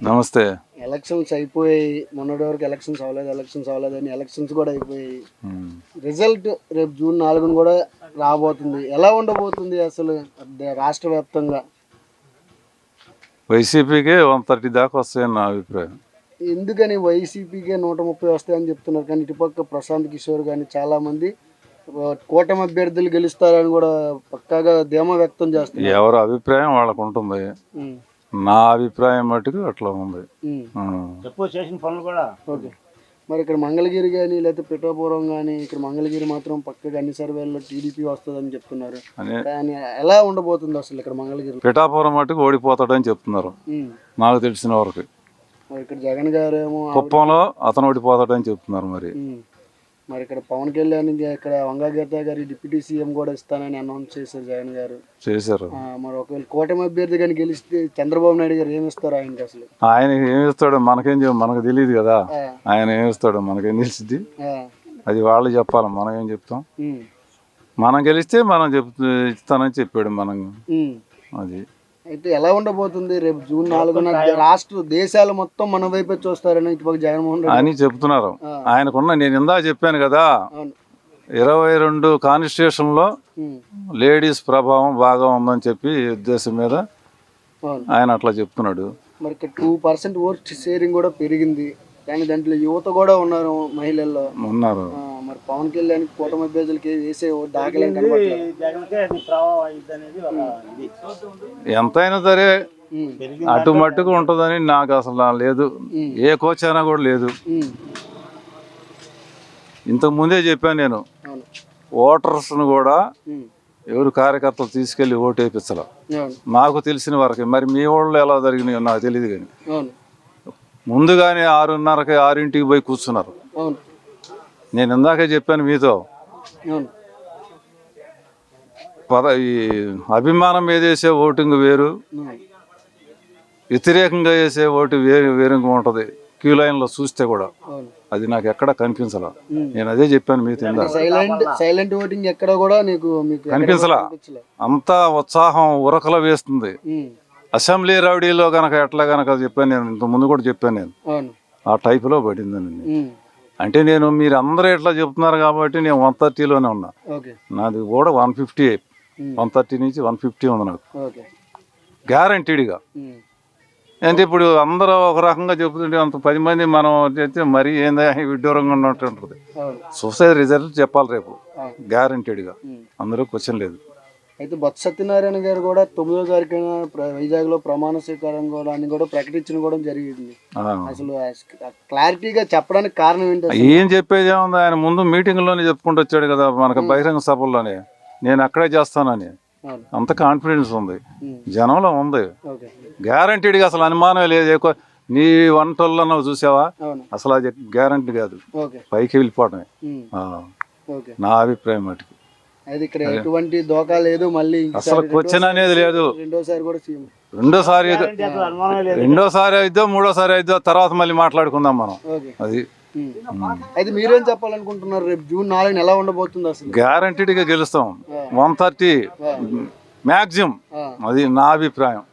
నమస్తే. ఎలక్షన్స్ అయిపోయాయి. మొన్నటి వరకు ఎలక్షన్స్ అవ్వలేదని ఎలక్షన్స్ కూడా అయిపోయాయి. రిజల్ట్ రేపు జూన్ 4న కూడా రాబోతుంది. ఎలా ఉండబోతుంది అసలు రాష్ట్ర వ్యాప్తంగా? వైసీపీకే 130 దాకా వస్తాయని నా అభిప్రాయం. ఎందుకని వైసీపీకే 130 వస్తాయని చెప్తున్నారు, కానీ ఇటుపక్క ప్రశాంత్ కిషోర్ కానీ చాలామంది కూటమి అభ్యర్థులు గెలుస్తారని కూడా పక్కాగా ధీమా వ్యక్తం చేస్తున్నారు. ఎవరి అభిప్రాయం వాళ్ళకు ఉంటుంది. నా అభిప్రాయం మటుకు అట్లా ఉంది. ఓకే, మరి ఇక్కడ మంగళగిరి కానీ లేకపోతే పిఠాపురం కానీ, ఇక్కడ మంగళగిరి మాత్రం పక్కగా అన్ని సర్వేల్లో టీడీపీ వస్తుందని చెప్తున్నారు. కానీ ఎలా ఉండబోతుంది అసలు ఇక్కడ మంగళగిరి? పిఠాపురం మటుకు ఓడిపోతాడని చెప్తున్నారు నాకు తెలిసిన వరకు. ఇక్కడ జగన్ గారు ఏమో కుప్పంలో అతను ఓడిపోతాడని చెప్తున్నారు. మరి ఇక్కడ పవన్ కళ్యాణ్ ఇక్కడ వంగగీత గారి డిప్యూటీ సీఎం కూడా ఇస్తానని అనౌన్స్ చేశారు జగన్ గారు. చేశారు. మరి ఒకవేళ కూటమి అభ్యర్థి కానీ గెలిస్తే చంద్రబాబు నాయుడు గారు ఏమి ఇస్తారు ఆయనకి? అసలు ఆయన ఏమిస్తాడో మనకు తెలియదు కదా. ఆయన ఏమిస్తాడో మనకేం తెలిసింది, అది వాళ్ళు చెప్పాలి, మనం ఏం చెప్తాం. మనం గెలిస్తే మనం ఇస్తానని చెప్పాడు మనం. అది అయితే ఎలా ఉండబోతుంది రేపు జూన్ 4న? రాష్ట్ర దేశాలు మొత్తం మన వైపే చూస్తారని ఇటుపక్క జగన్మోహన్ రెడ్డి అని చెప్తున్నారు. ఆయనకున్న నేను ఇందా చెప్పాను కదా, 22 కాన్స్టిట్యూషన్లో లేడీస్ ప్రభావం బాగా ఉందని చెప్పి ఉద్దేశం మీద ఆయన అట్లా చెప్తున్నాడు. మరి 2% ఓట్ షేరింగ్ కూడా పెరిగింది, కానీ దాంట్లో యువత కూడా ఉన్నారు, మహిళల్లో ఉన్నారు. మరి పవన్ కళ్యాణ్ కూటమి అభ్యర్థులకి వేసే దాఖలే ఎంతైనా సరే అటు మట్టుకు ఉంటుందని నాకు అసలు లేదు. ఏ కోచ్ అయినా కూడా లేదు. ఇంతకు ముందే చెప్పాను నేను, ఓటర్స్ను కూడా ఎవరు కార్యకర్తలు తీసుకెళ్లి ఓటు వేయించాల నాకు తెలిసిన వరకు. మరి మీ వాళ్ళు ఎలా జరిగినాయో నాకు తెలియదు, కానీ ముందుగానే 6:30కి 6ంటికి పోయి కూర్చున్నారు. నేను ఇందాకే చెప్పాను మీతో, ఈ అభిమానం మీద వేసే ఓటింగ్ వేరు, వ్యతిరేకంగా వేసే ఓటు వేరుగా ఉంటుంది. క్యూ లైన్లో చూస్తే కూడా అది నాకు ఎక్కడ కనిపించలా. నేను అదే చెప్పాను మీతో, సైలెంట్ ఓటింగ్ ఎక్కడ కూడా కనిపించలా. అంతా ఉత్సాహం ఉరకల వేస్తుంది. అసెంబ్లీ రౌడీలో కనుక ఎట్లా కనుక చెప్పాను నేను, ఇంత ముందు కూడా చెప్పాను నేను, ఆ టైపులో పడిందని. అంటే నేను మీరు అందరూ ఎట్లా చెప్తున్నారు కాబట్టి నేను 130లోనే ఉన్నా. నాది కూడా 150, 130 నుంచి 150 ఉంది నాకు గ్యారంటీడ్గా. అంటే ఇప్పుడు అందరూ ఒక రకంగా చెప్తుంటే అంత 10 మంది మనం చెప్తే మరీ ఏందా విడ్డూరంగా ఉన్నట్టు ఉంటుంది. సొసైటీ రిజల్ట్ చెప్పాలి రేపు గ్యారంటీడ్గా, అందులో క్వశ్చన్ లేదు. అయితే బొత్స సత్యనారాయణ గారు కూడా 9వ తారీఖున వైజాగ్లో ప్రమాణ స్వీకారం కూడా అని కూడా ప్రకటించడం కూడా జరిగింది. అసలు క్లారిటీగా చెప్పడానికి కారణం ఏంటి? ఏం చెప్పేది ఏముంది, ఆయన ముందు మీటింగ్లోనే చెప్పుకుంటూ వచ్చాడు కదా మనకు బహిరంగ సభల్లోనే, నేను అక్కడే చేస్తానని. అంత కాన్ఫిడెన్స్ ఉంది జనంలో, ఉంది గ్యారంటీడ్గా, అసలు అనుమానం లేదు. నీ వంటల్లో నువ్వు చూసావా, అసలు అది గ్యారంటీ కాదు, పైకి వెళ్ళిపోవడమే నా అభిప్రాయం మటుకు. అది ఇక్కడ ఎటువంటి దోకా లేదు, మళ్ళీ అసలు క్వశ్చన్ అనేది లేదు. రెండోసారి అయిద్దో మూడోసారి అయిద్దో తర్వాత మళ్ళీ మాట్లాడుకుందాం మనం. అది అయితే మీరేం చెప్పాలనుకుంటున్నారు? రేపు జూన్ 4న ఎలా ఉండబోతుంది అసలు? గ్యారంటీడ్గా గెలుస్తాం, 130 మ్యాక్సిమం, అది నా అభిప్రాయం.